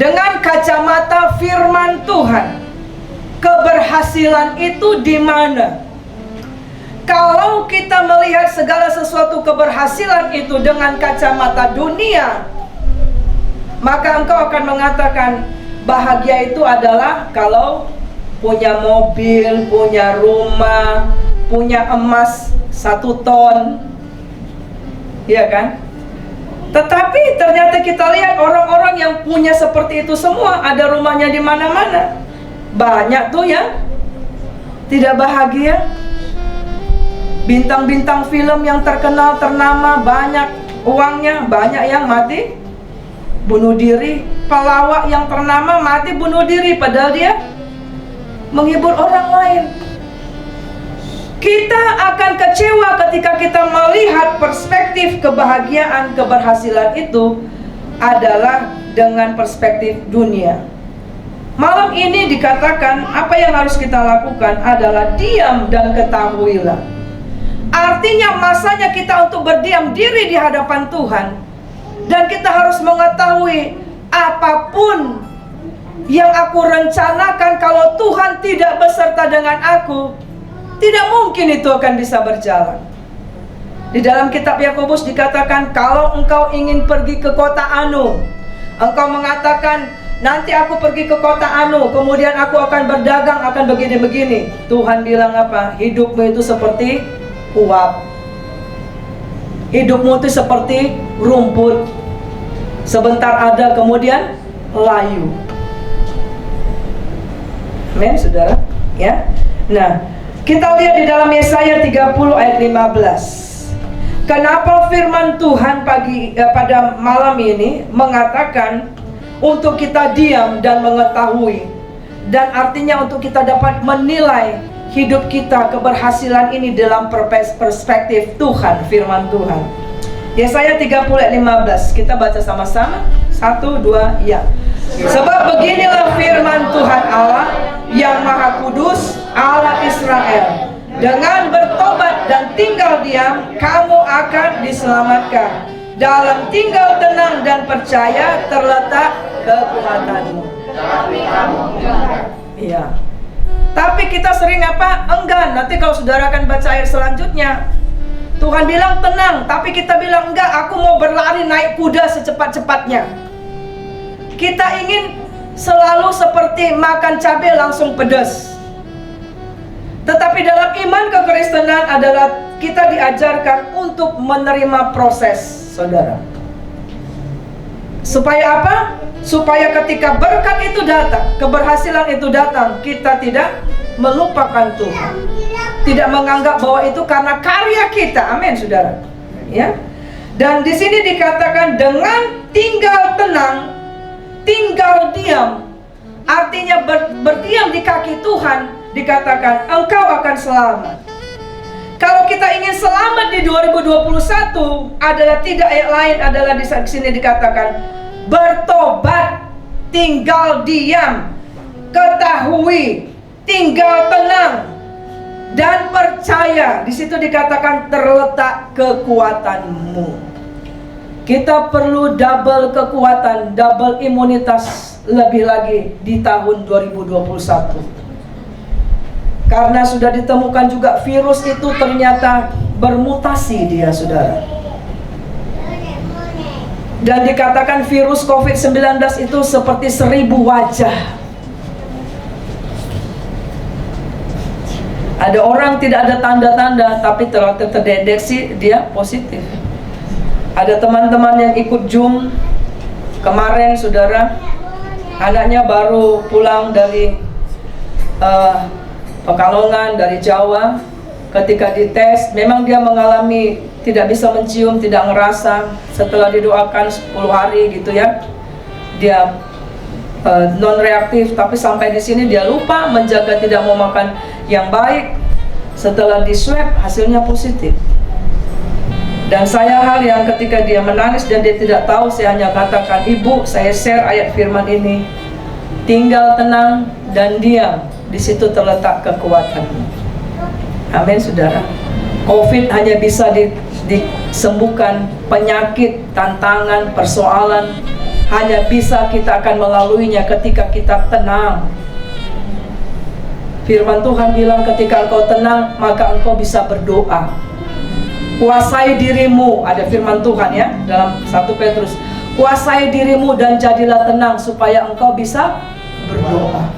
dengan kacamata firman Tuhan. Keberhasilan itu di mana? Kalau kita melihat segala sesuatu keberhasilan itu dengan kacamata dunia, maka engkau akan mengatakan bahagia itu adalah kalau punya mobil, punya rumah, punya emas 1 ton, iya kan? Tetapi ternyata kita lihat orang-orang yang punya seperti itu semua, ada rumahnya di mana-mana, banyak tuh yang tidak bahagia. Bintang-bintang film yang terkenal, ternama, banyak uangnya, banyak yang mati bunuh diri. Pelawak yang ternama mati bunuh diri, padahal dia menghibur orang lain. Kita akan kecewa ketika kita melihat perspektif kebahagiaan, keberhasilan itu adalah dengan perspektif dunia. Malam ini dikatakan apa yang harus kita lakukan adalah diam dan ketahuilah. Artinya masanya kita untuk berdiam diri di hadapan Tuhan. Dan kita harus mengetahui apapun yang aku rencanakan, kalau Tuhan tidak beserta dengan aku, tidak mungkin itu akan bisa berjalan. Di dalam kitab Yakobus dikatakan, kalau engkau ingin pergi ke kota Anu, engkau mengatakan, nanti aku pergi ke kota Anu, kemudian aku akan berdagang, akan begini-begini. Tuhan bilang apa? Hidupmu itu seperti uap. Hidupmu itu seperti rumput, sebentar ada kemudian layu. Amin, saudara. Ya. Nah, kita lihat di dalam Yesaya 30 ayat 15. Kenapa firman Tuhan pada malam ini mengatakan untuk kita diam dan mengetahui, dan artinya untuk kita dapat menilai hidup kita, keberhasilan ini dalam perspektif Tuhan, firman Tuhan. Yesaya 30 ayat 15. Kita baca sama-sama. 1, 2, ya. Sebab beginilah firman Tuhan Allah yang Maha Kudus, Allah Israel. Dengan bertobat dan tinggal diam, kamu akan diselamatkan. Dalam tinggal tenang dan percaya terletak kekuatanmu. Iya. Tapi kita sering apa? Enggan. Nanti kalau saudara akan baca ayat selanjutnya, Tuhan bilang tenang, tapi kita bilang enggak, aku mau berlari naik kuda secepat-cepatnya. Kita ingin selalu seperti makan cabai langsung pedas. Tetapi dalam iman kekristenan adalah kita diajarkan untuk menerima proses, saudara. Supaya apa? Supaya ketika berkat itu datang, keberhasilan itu datang, kita tidak melupakan Tuhan, tidak menganggap bahwa itu karena karya kita. Amin, saudara. Ya. Dan di sini dikatakan dengan tinggal tenang, tinggal diam. Artinya berdiam di kaki Tuhan dikatakan engkau akan selamat. Kalau kita ingin selamat di 2021 adalah tidak ayat lain adalah di sini dikatakan bertobat, tinggal diam, ketahui, tinggal tenang dan percaya. Di situ dikatakan terletak kekuatanmu. Kita perlu double kekuatan, double imunitas lebih lagi di tahun 2021. Karena sudah ditemukan juga virus itu ternyata bermutasi dia, saudara. Dan dikatakan virus COVID-19 itu seperti 1000 wajah. Ada orang tidak ada tanda-tanda tapi telah terdeteksi dia positif. Ada teman-teman yang ikut Zoom kemarin, saudara, anaknya baru pulang dari Pekalongan, dari Jawa. Ketika dites, memang dia mengalami tidak bisa mencium, tidak ngerasa. Setelah didoakan 10 hari gitu ya, dia non reaktif. Tapi sampai di sini dia lupa menjaga tidak mau makan yang baik. Setelah di swab hasilnya positif. Dan saya hal yang ketika dia menangis dan dia tidak tahu, saya hanya katakan, ibu, saya share ayat firman ini, tinggal tenang dan diam, di situ terletak kekuatanmu. Amin, saudara. COVID hanya bisa disembuhkan, penyakit, tantangan, persoalan hanya bisa kita akan melaluinya ketika kita tenang. Firman Tuhan bilang ketika engkau tenang maka engkau bisa berdoa. Kuasai dirimu, ada firman Tuhan ya dalam 1 Petrus. Kuasai dirimu dan jadilah tenang supaya engkau bisa berdoa.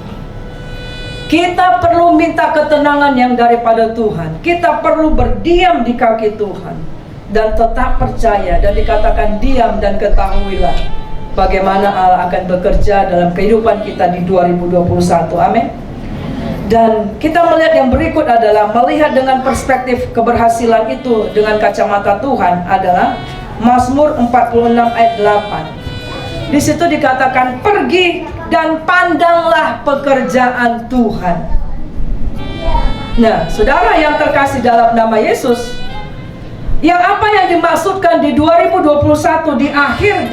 Kita perlu minta ketenangan yang daripada Tuhan. Kita perlu berdiam di kaki Tuhan dan tetap percaya, dan dikatakan diam dan ketahuilah bagaimana Allah akan bekerja dalam kehidupan kita di 2021. Amin. Dan kita melihat yang berikut adalah melihat dengan perspektif keberhasilan itu dengan kacamata Tuhan adalah Mazmur 46 ayat 8. Di situ dikatakan pergi dan pandanglah pekerjaan Tuhan. Nah, saudara yang terkasih dalam nama Yesus, yang apa yang dimaksudkan di 2021 di akhir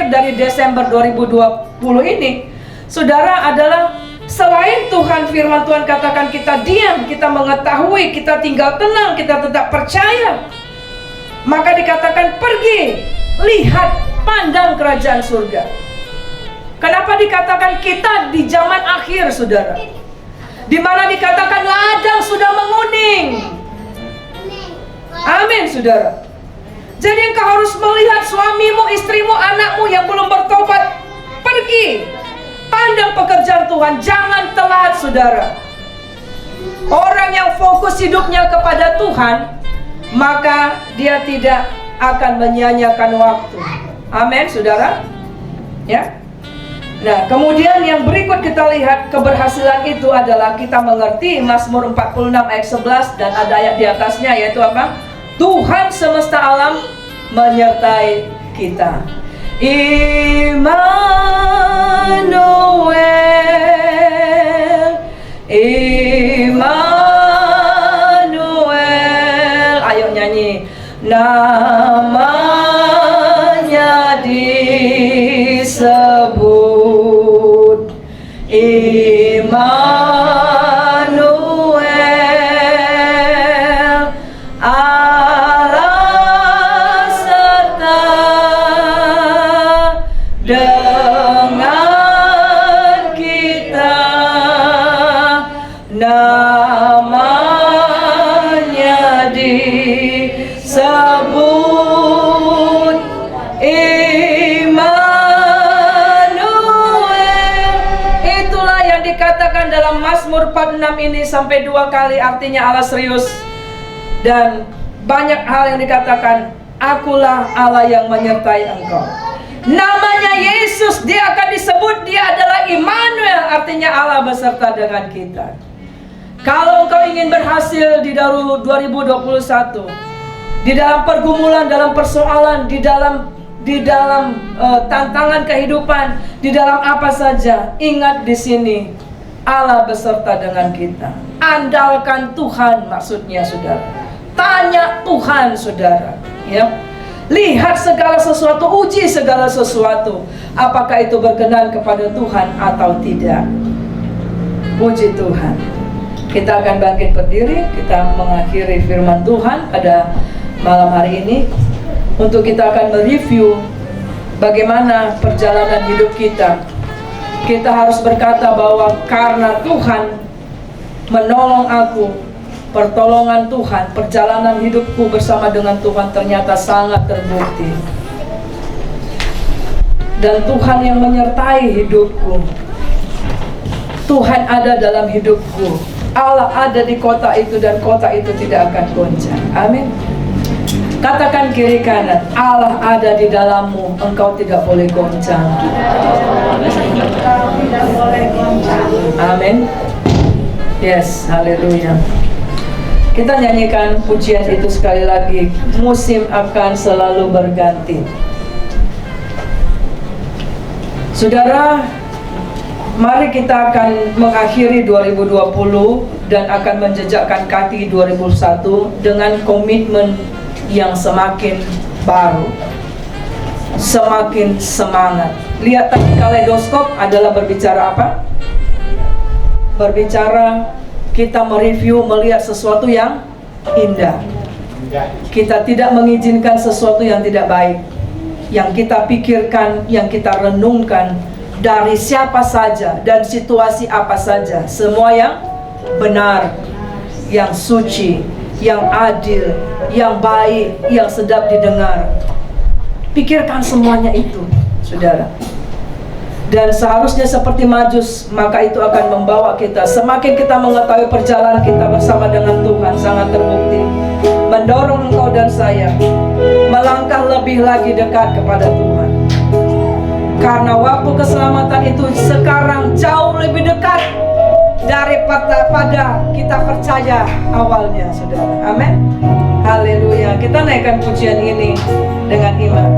dari Desember 2020 ini, saudara, adalah selain Tuhan, firman Tuhan katakan kita diam, kita mengetahui, kita tinggal tenang, kita tetap percaya, maka dikatakan pergi, lihat, pandang kerajaan surga. Kenapa dikatakan kita di zaman akhir, saudara? Di mana dikatakan ladang sudah menguning. Amin, saudara. Jadi engkau harus melihat suamimu, istrimu, anakmu yang belum bertobat. Pergi, pandang pekerjaan Tuhan. Jangan telat, saudara. Orang yang fokus hidupnya kepada Tuhan, maka dia tidak akan menyia-nyiakan waktu. Amin, saudara. Ya. Nah, kemudian yang berikut kita lihat keberhasilan itu adalah kita mengerti Mazmur 46 ayat 11 dan ada ayat di atasnya, yaitu apa? Tuhan semesta alam menyertai kita. Immanuel, Immanuel. Ayo nyanyi. Namanya disebut Immanuel, Allah serta dengan kita. Namanya disebut dikatakan dalam Mazmur 46 ini sampai 2 kali, artinya Allah serius. Dan banyak hal yang dikatakan, akulah Allah yang menyertai engkau. Namanya Yesus, dia akan disebut, dia adalah Immanuel, artinya Allah beserta dengan kita. Kalau engkau ingin berhasil di 2021, di dalam pergumulan, dalam persoalan, di dalam tantangan kehidupan, di dalam apa saja, ingat di sini Allah beserta dengan kita. Andalkan Tuhan, maksudnya saudara. Tanya Tuhan, saudara, ya. Lihat segala sesuatu, uji segala sesuatu, apakah itu berkenan kepada Tuhan atau tidak. Puji Tuhan. Kita akan bangkit berdiri, kita mengakhiri firman Tuhan pada malam hari ini. Untuk kita akan mereview bagaimana perjalanan hidup kita. Kita harus berkata bahwa karena Tuhan menolong aku, pertolongan Tuhan, perjalanan hidupku bersama dengan Tuhan ternyata sangat terbukti. Dan Tuhan yang menyertai hidupku. Tuhan ada dalam hidupku. Allah ada di kota itu dan kota itu tidak akan goncang. Amin. Katakan kiri kanan, Allah ada di dalammu, engkau tidak boleh goncang. Amin. Yes, haleluya. Kita nyanyikan pujian itu sekali lagi. Musim akan selalu berganti. Saudara, mari kita akan mengakhiri 2020 dan akan menjejakkan kaki 2021 dengan komitmen yang semakin baru, semakin semangat. Lihat tadi kaleidoskop adalah berbicara apa? Berbicara kita mereview, melihat sesuatu yang indah. Kita tidak mengizinkan sesuatu yang tidak baik. Yang kita pikirkan, yang kita renungkan dari siapa saja dan situasi apa saja, semua yang benar, yang suci, yang adil, yang baik, yang sedap didengar. Pikirkan semuanya itu, saudara. Dan seharusnya seperti Majus, maka itu akan membawa kita, semakin kita mengetahui perjalanan kita bersama dengan Tuhan, sangat terbukti mendorong engkau dan saya melangkah lebih lagi dekat kepada Tuhan. Karena waktu keselamatan itu sekarang jauh lebih dekat daripada kita percaya awalnya, saudara. Amin. Haleluya. Kita naikkan pujian ini dengan iman.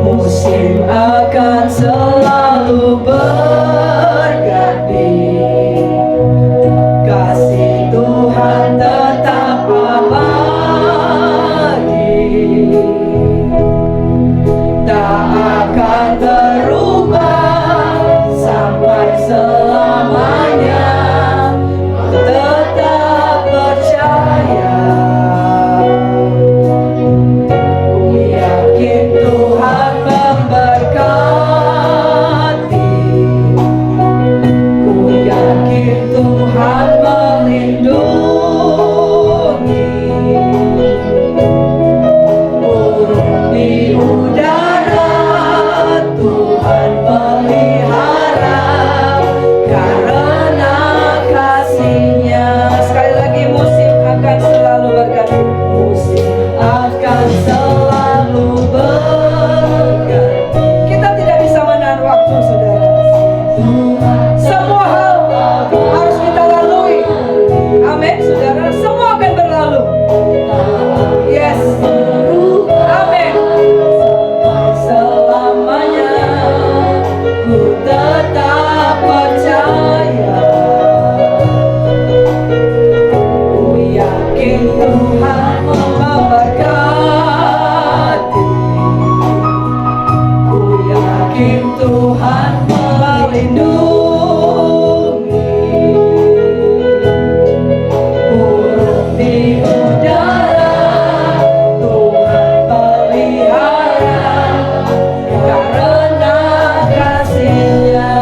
Musim akan selalu berganti, kasih Tuhan tetap abadi, tak akan berubah sampai selamanya. Ku tetap percaya, ku yakin Tuhan memberkati, ku yakin Tuhan melindungi. Burung di udara Tuhan pelihara karena kasih-Nya. Sekali lagi, musim akan selalu berganti. Musim akan selalu berganti. Kita tidak bisa menahan waktu, saudara. Semua hal harus kita lalui. Amin, saudara. Semua akan berlalu. Yes. Amin. Selamanya ku tetap percaya, ku yakin Tuhan memberkati, ku yakin Tuhan melindungi. Burung di udara Tuhan pelihara karena kasih-Nya.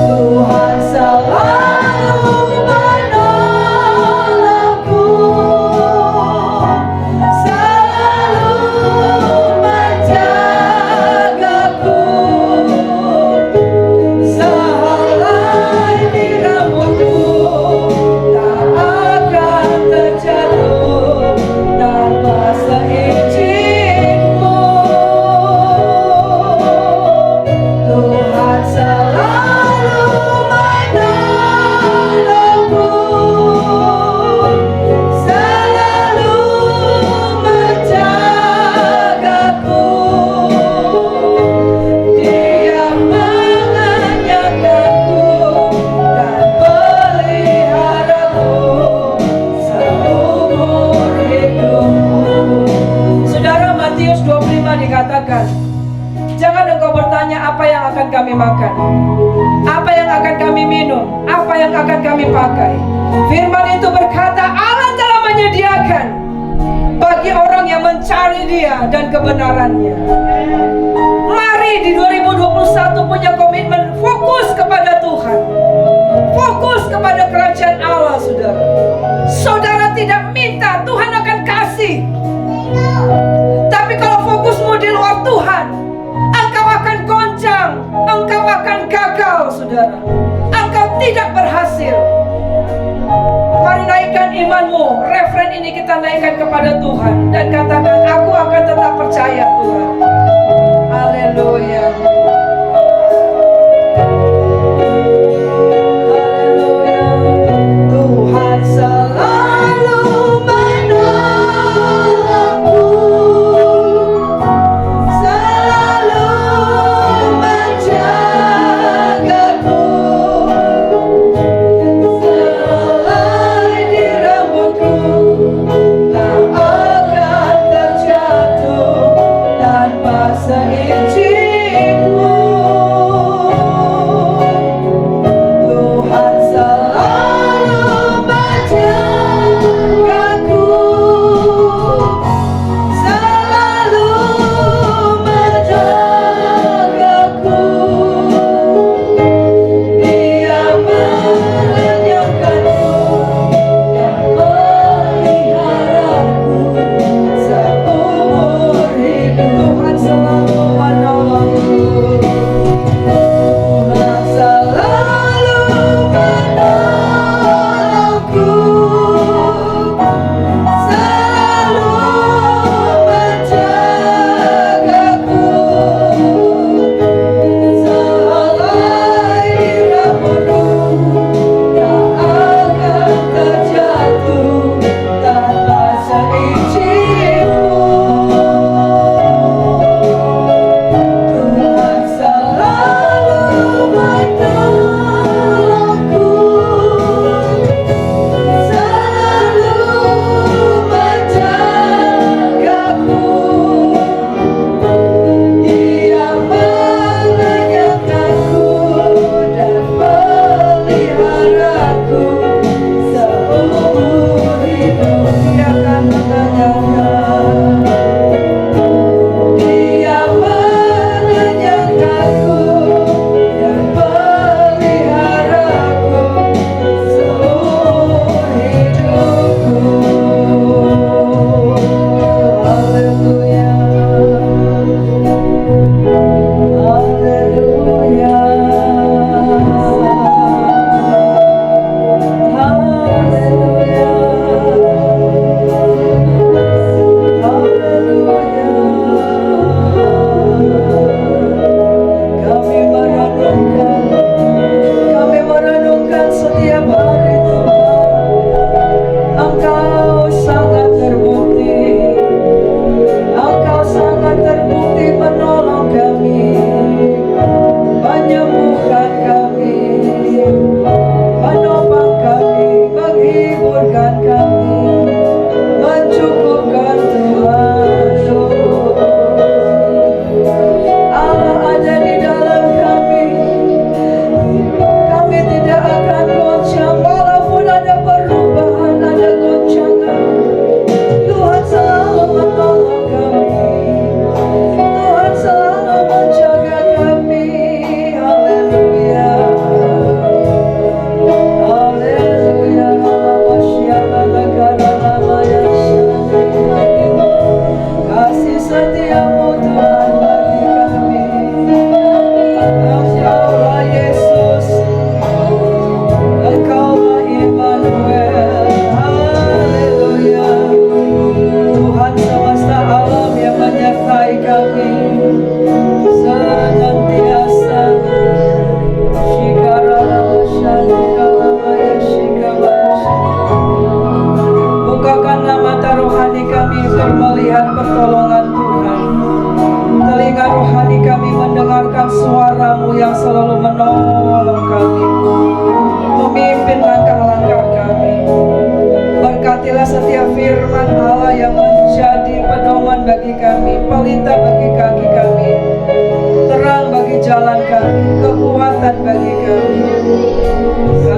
Tuhan selalu menolong, kami makan? Apa yang akan kami minum? Apa yang akan kami pakai? Firman itu berkata, Allah telah menyediakan bagi orang yang mencari Dia dan kebenarannya. Mari di 2021 punya komitmen fokus kepada Tuhan, fokus kepada kerajaan Allah, saudara. Saudara tidak minta, Tuhan akan kasih. Tapi kalau fokusmu di luar Tuhan, engkau akan goncang, engkau akan gagal, saudara. Engkau tidak berhasil. Mari naikkan imanmu. Referen ini kita naikkan kepada Tuhan dan katakan, aku akan tetap percaya Tuhan. Haleluya. Haleluya. Tuhan selalu menolongku, selalu menjagaku. Selai di rambutku tak akan terjatuh tanpa seizinku.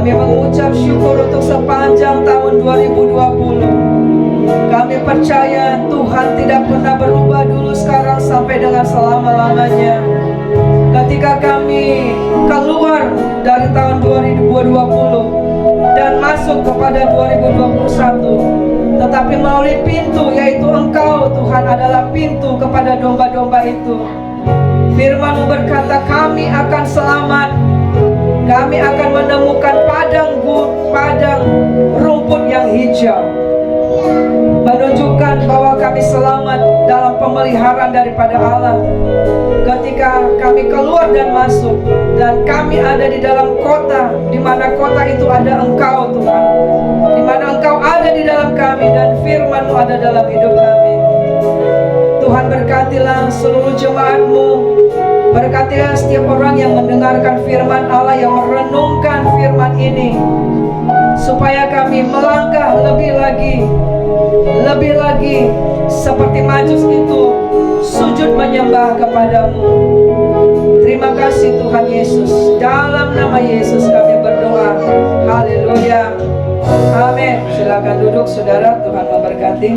Kami mengucap syukur untuk sepanjang tahun 2020. Kami percaya Tuhan tidak pernah berubah dulu, sekarang, sampai dengan selama-lamanya. Ketika kami keluar dari tahun 2020 dan masuk kepada 2021, tetapi melalui pintu, yaitu Engkau Tuhan adalah pintu kepada domba-domba itu. Firman-Mu berkata kami akan selamat, kami akan menemukan padang rumput yang hijau, menunjukkan bahwa kami selamat dalam pemeliharaan daripada Allah. Ketika kami keluar dan masuk, dan kami ada di dalam kota, di mana kota itu ada Engkau Tuhan, di mana Engkau ada di dalam kami, dan firman-Mu ada dalam hidup kami. Tuhan, berkatilah seluruh jemaat-Mu, berkatilah setiap orang yang mendengarkan firman Allah, yang merenungkan firman ini, supaya kami melangkah lebih lagi seperti Majus itu, sujud menyembah kepadamu. Terima kasih Tuhan Yesus. Dalam nama Yesus kami berdoa. Haleluya. Amin. Silakan duduk saudara. Tuhan memberkati.